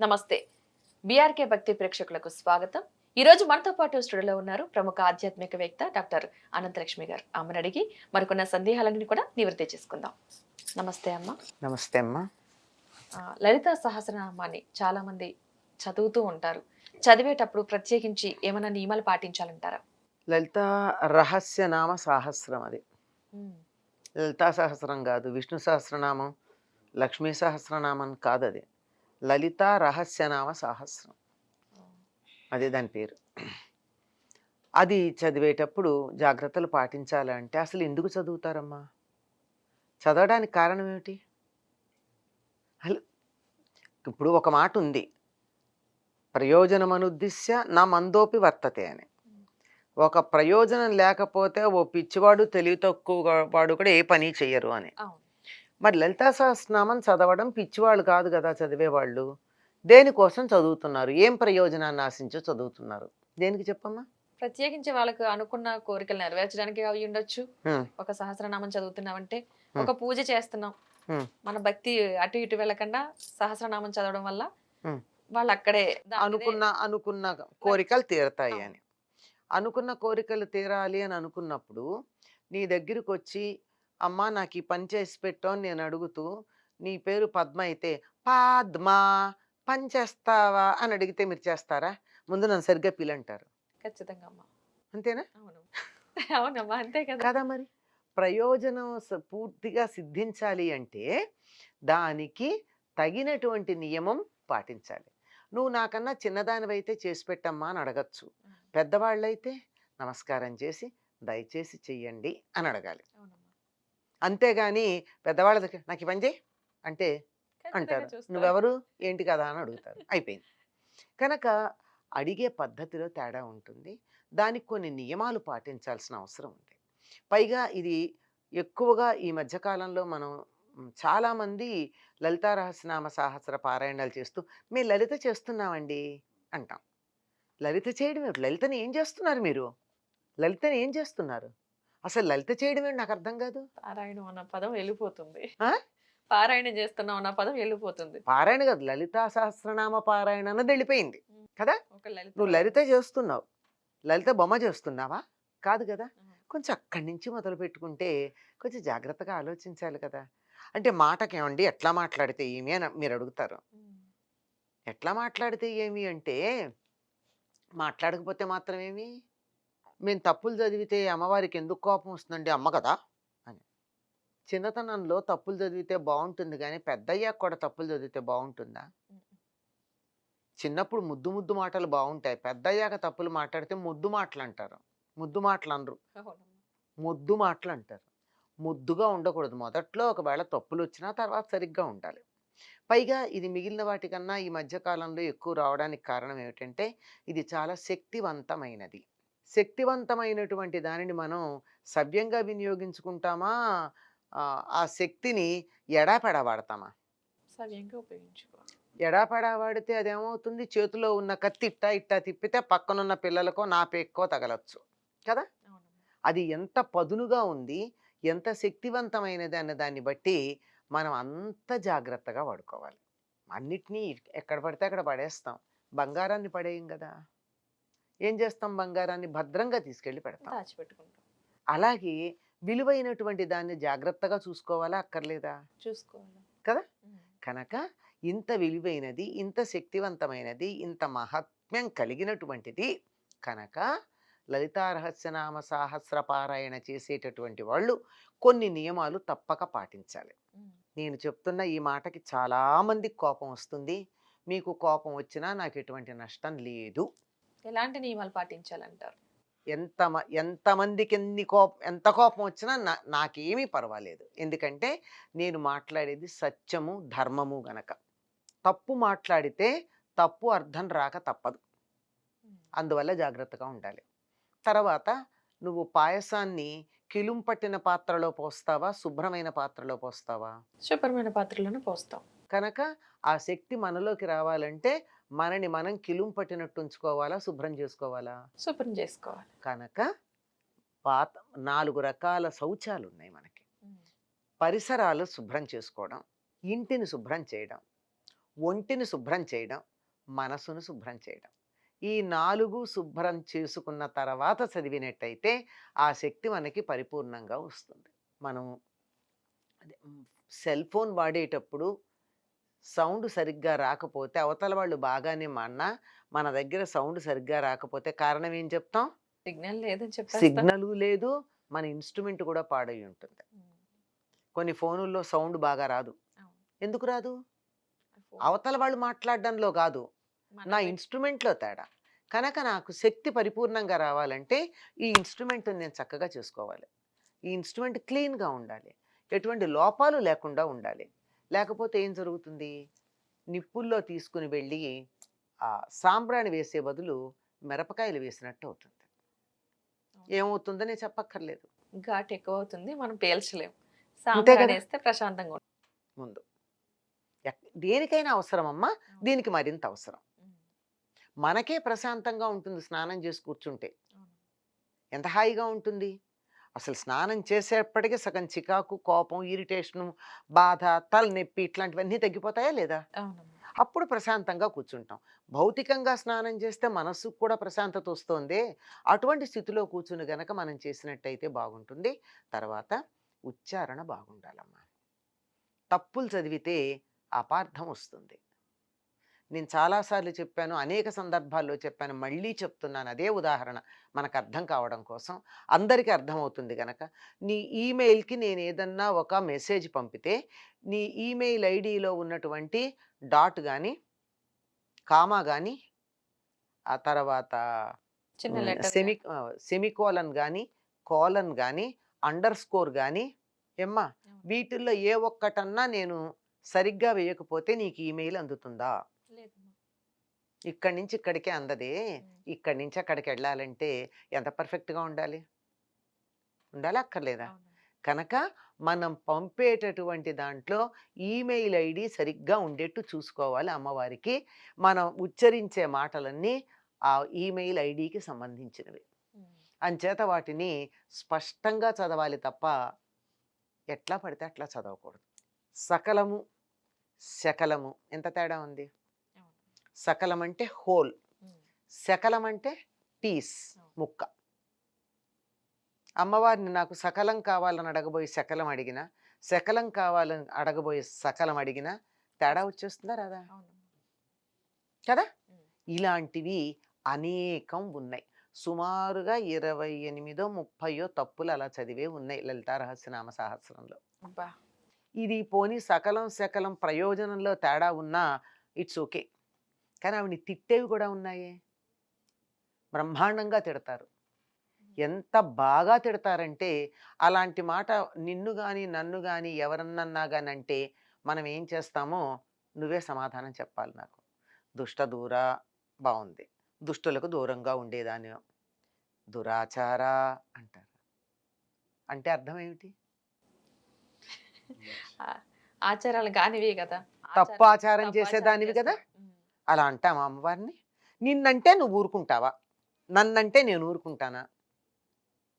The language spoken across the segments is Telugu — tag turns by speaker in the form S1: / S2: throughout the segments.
S1: నమస్తే. బీఆర్కే భక్తి ప్రేక్షకులకు స్వాగతం. ఈ రోజు మనతో పాటు స్టూడియోలో ఉన్నారు ప్రముఖ ఆధ్యాత్మికవేత్త డాక్టర్ అనంతలక్ష్మి గారు. అమ్మని అడిగి మరికొన్న సందేహాలన్నీ కూడా నివృత్తి చేసుకుందాం. నమస్తే అమ్మ.
S2: నమస్తే అమ్మా.
S1: లలిత సహస్రనామాన్ని చాలా మంది చదువుతూ ఉంటారు. చదివేటప్పుడు ప్రత్యేకించి ఏమైనా నియమాలు పాటించాలంటారా?
S2: లలిత రహస్యనామ సాహస్రం అది.
S1: ఉమ్,
S2: లలితా సహస్రం కాదు, విష్ణు సహస్రనామం, లక్ష్మీ సహస్రనామం కాదు, అది లలితా రహస్యనామ సాహస్రం, అదే దాని పేరు. అది చదివేటప్పుడు జాగ్రత్తలు పాటించాలంటే అసలు ఎందుకు చదువుతారమ్మా? చదవడానికి కారణం ఏమిటి? అసలు ఇప్పుడు ఒక మాట ఉంది, ప్రయోజనమనుద్దిశ్య నా మందోపి వర్తతే అని. ఒక ప్రయోజనం లేకపోతే ఓ పిచ్చివాడు తెలివి తక్కువ వాడు కూడా ఏ పని చెయ్యరు అని.
S1: అవును.
S2: మరి లలితా సహస్రనామం చదవడం పిచ్చివాళ్ళు కాదు కదా చదివేవాళ్ళు. దేనికోసం చదువుతున్నారు? ఏం ప్రయోజనాన్ని ఆశించో చదువుతున్నారు? దేనికి చెప్పమ్మా?
S1: ప్రత్యేకించి వాళ్ళకు అనుకున్న కోరికలు నెరవేర్చడానికి అవి ఉండొచ్చు.
S2: హ్మ్,
S1: ఒక సహస్రనామం చదువుతున్నామంటే
S2: హ్మ్,
S1: ఒక పూజ చేస్తున్నాం.
S2: హ్మ్,
S1: మన భక్తి అటు ఇటు వెళ్ళకుండా సహస్రనామం చదవడం వల్ల
S2: హ్మ్.
S1: వాళ్ళు అక్కడే దాని మీదే
S2: అనుకున్న కోరికలు తీరతాయి
S1: అవును.
S2: అని. అనుకున్న కోరికలు తీరాలి అని అనుకున్నప్పుడు నీ దగ్గరికి వచ్చి, అమ్మా నాకు ఈ పని చేసి పెట్టు అని నేను అడుగుతూ, నీ పేరు పద్మ అయితే పద్మ పని చేస్తావా అని అడిగితే మీరు చేస్తారా? ముందు నన్ను సరిగ్గా పిలంటారు.
S1: ఖచ్చితంగా అమ్మా.
S2: అంతేనా?
S1: అవును. అవునమ్మా. అంతే కదా!
S2: కదా మరి. ప్రయోజనం పూర్తిగా సిద్ధించాలి అంటే దానికి తగినటువంటి నియమం పాటించాలి. నువ్వు నాకన్నా చిన్నదానివైతే చేసి పెట్టమ్మా అని అడగచ్చు.
S1: హ్మ్.
S2: పెద్దవాళ్ళైతే నమస్కారం చేసి దయచేసి చెయ్యండి అని అడగాలి.
S1: అవునమ్మా.
S2: అంతేగాని పెద్దవాళ్ళ దగ్గర నాకు ఈ పని చేయి అంటే
S1: ఖచ్చితంగా
S2: అంటారు.
S1: చూస్తారు.
S2: నువ్వెవరు? ఏంటి కదా అని అడుగుతారు. అయిపోయింది. కనుక అడిగే పద్ధతిలో తేడా ఉంటుంది. దానికి కొన్ని నియమాలు పాటించాల్సిన అవసరం ఉంది. పైగా ఇది ఎక్కువగా ఈ మధ్య కాలంలో మనం చాలామంది లలితా రహస్యనామ సహస్ర పారాయణాలు చేస్తూ మేము లలిత చేస్తున్నామండి అంటాం. లలిత చేయడం ఏమిటి? లలితని ఏం చేస్తున్నారు మీరు? లలితని ఏం చేస్తున్నారు? అసలు లలిత చేయడం ఏంటి నాకు అర్థం కాదు.
S1: పారాయణం అన్న పదం వెళ్ళిపోతుంది.
S2: ఆ?
S1: పారాయణం చేస్తున్నాం అన్న పదం వెళ్ళిపోతుంది.
S2: పారాయణ కాదు, లలితా సహస్రనామ పారాయణ అన్నది వెళ్ళిపోయింది
S1: హ్మ్.
S2: కదా.
S1: ఒక లలిత
S2: నువ్వు లలిత చేస్తున్నావు, లలిత బొమ్మ చేస్తున్నావా? కాదు కదా.
S1: హ్మ్.
S2: కొంచెం అక్కడి నుంచి మొదలు పెట్టుకుంటే కొంచెం జాగ్రత్తగా ఆలోచించాలి కదా. అంటే మాటకేమండి ఎట్లా మాట్లాడితే ఏమి అని మీరు అడుగుతారు.
S1: హ్మ్.
S2: ఎట్లా మాట్లాడితే ఏమి అంటే, మాట్లాడకపోతే మాత్రం ఏమి? మేము తప్పులు చదివితే అమ్మవారికి ఎందుకు కోపం వస్తుందండి? అమ్మ కదా అని. చిన్నతనంలో తప్పులు చదివితే బాగుంటుంది కానీ పెద్దయ్యాక కూడా తప్పులు చదివితే బాగుంటుందా?
S1: హ్మ్.
S2: చిన్నప్పుడు ముద్దు ముద్దు మాటలు బాగుంటాయి, పెద్దయ్యాక తప్పులు మాట్లాడితే ముద్దు మాటలు అంటారు. ముద్దు మాటలు అనరు,
S1: అవునమ్మా.
S2: ముద్దు మాటలు అంటారు. ముద్దుగా ఉండకూడదు. మొదట్లో ఒకవేళ తప్పులు వచ్చినా తర్వాత సరిగ్గా ఉండాలి. పైగా ఇది మిగిలిన వాటికన్నా ఈ మధ్య కాలంలో ఎక్కువ రావడానికి కారణం ఏమిటంటే, ఇది చాలా శక్తివంతమైనది. శక్తివంతమైనటువంటి దానిని మనం సవ్యంగా వినియోగించుకుంటామా? ఆ శక్తిని ఎడాపెడా వాడతామా?
S1: సవ్యంగా ఉపయోగించుకోవాలి.
S2: ఎడాపెడా వాడితే అదేమవుతుంది? చేతిలో ఉన్న కత్తి ఇట్టా ఇట్టా తిప్పితే పక్కనున్న పిల్లలకో నా పేక్కో తగలొచ్చు కదా.
S1: అవునమ్మా.
S2: అది ఎంత పదునుగా ఉంది, ఎంత శక్తివంతమైనది అన్న దాన్ని బట్టి మనం అంత జాగ్రత్తగా వాడుకోవాలి. అన్నిటినీ ఎక్కడ పడితే అక్కడ పడేస్తాం. బంగారాన్ని పడేయం గదా. ఏం చేస్తాం? బంగారాన్ని భద్రంగా తీసుకెళ్ళి పెడతాం.
S1: దాచిపెట్టుకుంటాం.
S2: అలాగే విలువైనటువంటి దాన్ని జాగ్రత్తగా చూసుకోవాలా? అక్కర్లేదా?
S1: చూసుకోవాలి.
S2: కదా.
S1: హ్మ్.
S2: కనుక ఇంత విలువైనది, ఇంత శక్తివంతమైనది, ఇంత మహాత్మ్యం కలిగినటువంటిది కనుక లలితా రహస్యనామ సాహస్ర పారాయణ చేసేటటువంటి వాళ్ళు కొన్ని నియమాలు తప్పక పాటించాలి.
S1: హ్మ్.
S2: నేను చెప్తున్న ఈ మాటకి చాలా మందికి కోపం వస్తుంది. మీకు కోపం వచ్చినా నాకు ఎటువంటి నష్టం లేదు.
S1: ఎలాంటి నియమాలు పాటించాలంటారు?
S2: ఎంతమందికి ఎంత కోపం వచ్చినా నాకేమీ పర్వాలేదు. ఎందుకంటే నేను మాట్లాడేది సత్యము, ధర్మము గనక. తప్పు మాట్లాడితే తప్పు అర్థం రాక తప్పదు.
S1: హ్మ్.
S2: అందువల్ల జాగ్రత్తగా ఉండాలి. తర్వాత నువ్వు పాయసాన్ని కిలుం పట్టిన పాత్రలో పోస్తావా? శుభ్రమైన పాత్రలో పోస్తావా?
S1: శుభ్రమైన పాత్రలోనే పోస్తాం.
S2: కనుక ఆ శక్తి మనలోకి రావాలంటే మనని మనం కిలుం పట్టినట్టు ఉంచుకోవాలా? శుభ్రం చేసుకోవాలా?
S1: శుభ్రం చేసుకోవాలి.
S2: కనుక పాత 4 రకాల శౌచాలున్నాయి మనకి.
S1: హ్మ్.
S2: పరిసరాలు శుభ్రం చేసుకోవడం, ఇంటిని శుభ్రం చేయడం, ఒంటిని శుభ్రం చేయడం, మనసును శుభ్రం చేయడం. ఈ 4 శుభ్రం చేసుకున్న తర్వాత చదివినట్టయితే ఆ శక్తి మనకి పరిపూర్ణంగా వస్తుంది. మనం అదే సెల్ ఫోన్ వాడేటప్పుడు సౌండ్ సరిగ్గా రాకపోతే అవతల వాళ్ళు బాగానే మాడినా, మన దగ్గర సౌండ్ సరిగ్గా రాకపోతే కారణం ఏం చెప్తాం?
S1: సిగ్నల్ లేదని చెప్పేస్తాం.
S2: సిగ్నలు లేదు, మన ఇన్‌స్ట్రుమెంట్ కూడా పాడై ఉంటుంది.
S1: హ్మ్.
S2: కొన్ని ఫోనుల్లో సౌండ్ బాగా రాదు.
S1: అవును.
S2: ఎందుకు రాదు?
S1: ఫోన్
S2: అవతల వాళ్ళు మాట్లాడడంలో గాదు. నా
S1: మనమే
S2: ఇన్‌స్ట్రుమెంట్‌లో తేడా. కనుక నాకు శక్తి పరిపూర్ణంగా రావాలంటే ఈ ఇన్‌స్ట్రుమెంట్‌ని నేను చక్కగా చేసుకోవాలి. ఈ ఇన్‌స్ట్రుమెంట్ క్లీన్‌గా ఉండాలి. ఎటువంటి లోపాలు లేకుండా ఉండాలి. లేకపోతే ఏం జరుగుతుంది? నిప్పుల్లో తీసుకొని వెళ్ళి సాంబ్రాణి వేసే బదులు మిరపకాయలు వేసినట్టు అవుతుంది.
S1: అవును.
S2: ఏమవుతుందో నేను చెప్పక్కర్లేదు.
S1: ఘాటు ఎక్కువవుతుంది. మనం పేల్చలేం.
S2: అంతే కదా!
S1: సాంబ్రాణేస్తే ప్రశాంతంగా ఉంటుంది.
S2: ముందు. దేనికైనా అవసరమమ్మా.
S1: అవును.
S2: దీనికి మరింత అవసరం.
S1: హ్మ్.
S2: మనకే ప్రశాంతంగా ఉంటుంది స్నానం చేసి కూర్చుంటే.
S1: అవును.
S2: ఎంత హాయిగా ఉంటుంది. అసలు స్నానం చేసేప్పటికి సగం చికాకు, కోపం, ఇరిటేషను, బాధ, తలనొప్పి ఇట్లాంటివన్నీ తగ్గిపోతాయా లేదా?
S1: అవునమ్మా.
S2: అప్పుడు ప్రశాంతంగా కూర్చుంటాం. భౌతికంగా స్నానం చేస్తే మనస్సుకు కూడా ప్రశాంతత వస్తోందే. అటువంటి స్థితిలో కూర్చుని గనక మనం చేసినట్టయితే బాగుంటుంది. తర్వాత ఉచ్చారణ బాగుండాలమ్మా. తప్పులు చదివితే అపార్థం వస్తుంది. నేను చాలా సార్లు చెప్పాను. అనేక సందర్భాల్లో చెప్పాను. మళ్ళీ చెప్తున్నాను. అదే ఉదాహరణ మనకు అర్థం కావడం కోసం. అందరికీ అర్థమవుతుంది గనక. నీ ఈమెయిల్‌కి నేనేదన్నా ఒక మెసేజ్ పంపితే, నీ ఈమెయిల్ ఐడీలో ఉన్నటువంటి డాట్ గాని, కామా గాని, ఆ తర్వాత
S1: చిన్న లెటర్ గాని.
S2: సెమికోలన్ గాని, కోలన్ గాని, అండర్ స్కోర్ గాని ఏమ్మా
S1: అవును.
S2: వీటిల్లో ఏ ఒక్కటన్నా నేను సరిగ్గా వేయకపోతే నీకు ఈమెయిల్ అందుతుందా?
S1: లేదమ్మా.
S2: ఇక్కడి నుంచి ఇక్కడికే అందదే.
S1: హ్మ్.
S2: ఇక్కడి నుంచి అక్కడికెళ్ళాలంటే ఎంత పర్ఫెక్ట్‌గా ఉండాలి? ఉండాలా? అక్కర్లేదా?
S1: అవునమ్మా.
S2: కనుక మనం పంపేటటువంటి దాంట్లో ఈమెయిల్ ఐడీ సరిగ్గా ఉండేట్టు చూసుకోవాలి అమ్మవారికి. మనం ఉచ్చరించే మాటలన్నీ ఆ ఈమెయిల్ ఐడీకి సంబంధించినవి.
S1: హ్మ్.
S2: అంచేత వాటిని స్పష్టంగా చదవాలి తప్ప ఎట్లా పడితే అట్లా చదవకూడదు. సకలము, శకలము ఎంత తేడా ఉంది?
S1: అవును.
S2: సకలం అంటే హోల్.
S1: హ్మ్.
S2: శకలం అంటే పీస్,
S1: అవును.
S2: ముక్క. అమ్మవారిని నాకు సకలం కావాలని అడగబోయి శకలం అడిగినా, శకలం కావాలని అడగబోయి సకలం అడిగినా తేడా
S1: కష్టం.
S2: వచ్చేస్తుందా రాదా?
S1: అవునమ్మా.
S2: కదా!
S1: హ్మ్.
S2: ఇలాంటివి అనేకం ఉన్నాయి. సుమారుగా 28 30 తప్పులు అలా చదివే ఉన్నాయి లలితా రహస్యనామ సహస్రంలో.
S1: అబ్బా!
S2: ఇది పోనీ సకలం, శకలం ప్రయోజనంలో తేడా ఉన్నా ఇట్స్ ఓకే. కానీ ఆవిడని తిట్టేవి కూడా ఉన్నాయే. బ్రహ్మాండంగా తిడతారు.
S1: హ్మ్.
S2: ఎంత బాగా తిడతారంటే, అలాంటి మాట నిన్ను గాని, నన్ను గాని ఎవరన్నన్నా గానంటే, మనం ఏం చేస్తామో నువ్వే సమాధానం చెప్పాలి నాకు. దుష్ట దూర బావుంది. దుష్టులకు దూరంగా ఉండేదాన్ని. దురాచార అంటారు. అంటే అర్థం ఏమిటి?
S1: ఆ! ఆచారాలు గానివే గదా!
S2: తప్పు
S1: ఆచారం
S2: ఆచారం
S1: తప్పు ఆచారం
S2: చేసేదానివి గదా!
S1: చేస్తున్నాం. హ్మ్.
S2: అలా అంటామా అమ్మవారిని? నిన్నంటే నువ్వు ఊరుకుంటావా? నన్నంటే నేను ఊరుకుంటానా?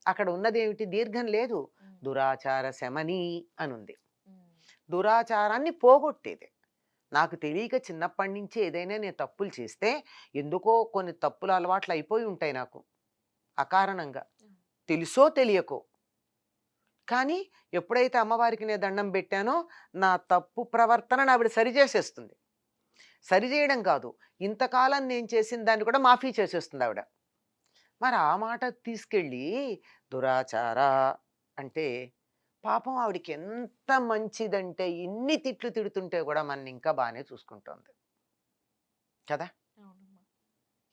S2: అక్కడ ఉన్నదేమిటి? దీర్ఘం లేదు.
S1: హ్మ్.
S2: దురాచార శమని అనుంది.
S1: హ్మ్.
S2: దురాచారాన్ని పోగొట్టేది. నాకు తెలియక చిన్నప్పటి నుంచి ఏదైనా నేను తప్పులు చేస్తే, ఎందుకో కొన్ని తప్పుల అలవాట్లు అయిపోయి ఉంటాయి నాకు. అకారణంగా.
S1: హ్మ్.
S2: తెలుసో తెలియకో. కానీ ఎప్పుడైతే అమ్మవారికి నేను దండం పెట్టానో, నా తప్పు ప్రవర్తనను ఆవిడ సరిజేసేస్తుంది. సరిజేయడం కాదు. ఇంతకాలం నేను చేసిన దాన్ని కూడా మాఫీ చేసేస్తుందావిడ. మరి ఆ మాట తీసుకెళ్ళి దురాచార అంటే పాపం ఆవిడకి ఎంత మంచిదంటే ఇన్ని తిట్లు తిడుతుంటే కూడా మనని ఇంకా బాగానే చూసుకుంటోంది కదా!
S1: అవునమ్మా.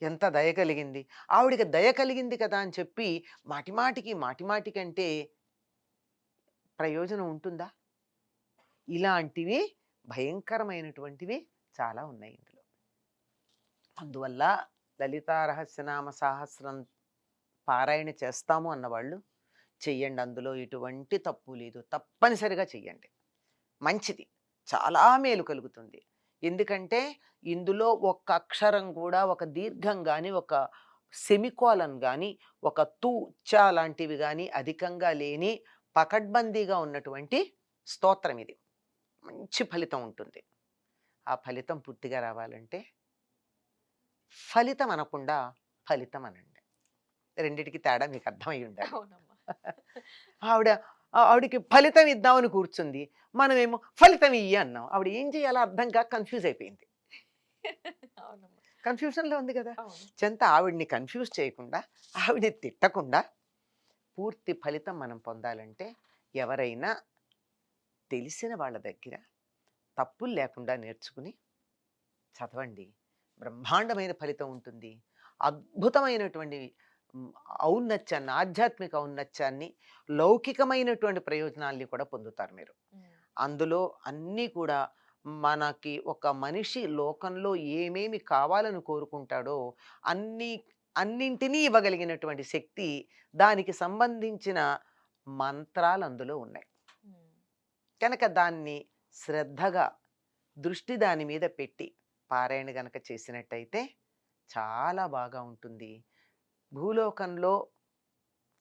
S2: ఎంత దయ కలిగింది. ఆవిడకి దయ కలిగింది కదా అని చెప్పి మాటిమాటికి ప్రయోజనం ఉంటుందా? ఇలాంటివి భయంకరమైనటువంటివి చాలా ఉన్నాయి ఇందులో. అందువల్ల లలితా రహస్యనామ సహస్రం పారాయణ చేస్తాము అన్నవాళ్ళు చెయ్యండి. అందులో ఎటువంటి తప్పు లేదు. తప్పనిసరిగా చెయ్యండి. మంచిది. చాలా మేలు కలుగుతుంది. ఎందుకంటే ఇందులో ఒక్క అక్షరం కూడా ఒక దీర్ఘం గాని, ఒక సెమికోలన్ గాని, ఒక తు, చ లాంటివి గాని అధికంగా లేని పకడ్బందీగా ఉన్నటువంటి స్తోత్రం ఇది. మంచి ఫలితం ఉంటుంది. ఆ ఫలితం పూర్తిగా రావాలంటే ఫలితం అనకుండా ఫలితం అనండి. రెండిటికి తేడా మీకు అర్థమై ఉండాలి.
S1: అవునమ్మా.
S2: ఆవిడ ఆవిడకి ఫలితం ఇద్దామని కూర్చుంది. మనమేమో ఫలితం ఇయ్యి అన్నాం. ఆవిడ ఏం చేయాలో అర్థం కాక కన్‌ఫ్యూజ్ అయిపోయింది.
S1: అవునమ్మా.
S2: కన్‌ఫ్యూజన్‌లో ఉంది కదా!
S1: అవును.
S2: చెంత ఆవిడని కన్‌ఫ్యూజ్ చేయకుండా, ఆవిడని తిట్టకుండా, పూర్తి ఫలితం మనం పొందాలంటే ఎవరైనా తెలిసిన వాళ్ళ దగ్గర తప్పులు లేకుండా నేర్చుకుని చదవండి. బ్రహ్మాండమైన ఫలితం ఉంటుంది. అద్భుతమైనటువంటి హ్మ్, ఔన్నత్యాన్ని, ఆధ్యాత్మిక ఔన్నత్యాన్ని, లౌకికమైనటువంటి ప్రయోజనాల్ని కూడా పొందుతారు మీరు.
S1: హ్మ్.
S2: అందులో అన్నీ కూడా మనకి ఒక మనిషి లోకంలో ఏమేమి కావాలని కోరుకుంటాడో అన్నీ అన్నింటినీ ఇవ్వగలిగినటువంటి శక్తి, దానికి సంబంధించిన మంత్రాలు అందులో ఉన్నాయి.
S1: హ్మ్.
S2: కనుక దాన్ని శ్రద్ధగా దృష్టి దాని మీద పెట్టి పారాయణ గనక చేసినట్టయితే చాలా బాగా ఉంటుంది. భూలోకంలో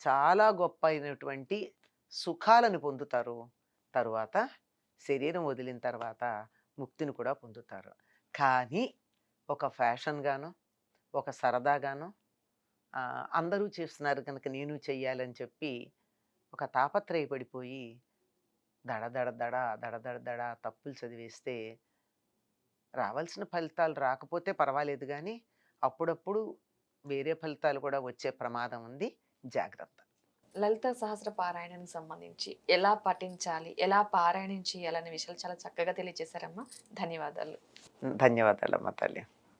S2: చాలా గొప్ప అయినటువంటి సుఖాలను పొందుతారు. తరువాత శరీరం వదిలిన తర్వాత ముక్తిని కూడా పొందుతారు. కానీ ఒక ఫ్యాషన్‌గానో, ఒక సరదాగానో అందరూ చేస్తున్నారు కనుక నేను చెయ్యాలని చెప్పి ఒక తాపత్రయపడిపోయి దడ దడ దడ, దడ దడ దడ తప్పులు చదివేస్తే రావాల్సిన ఫలితాలు రాకపోతే పర్వాలేదు గానీ, అప్పుడప్పుడు వేరే ఫలితాలు కూడా వచ్చే ప్రమాదం ఉంది. జాగ్రత్త.
S1: లలిత సహస్ర పారాయణానికి సంబంధించి ఎలా పఠించాలి, ఎలా పారాయణం చేయాలనే విషయాలు చాలా చక్కగా తెలియజేశారమ్మా. ధన్యవాదాలు.
S2: ధన్యవాదాలమ్మ తల్లి.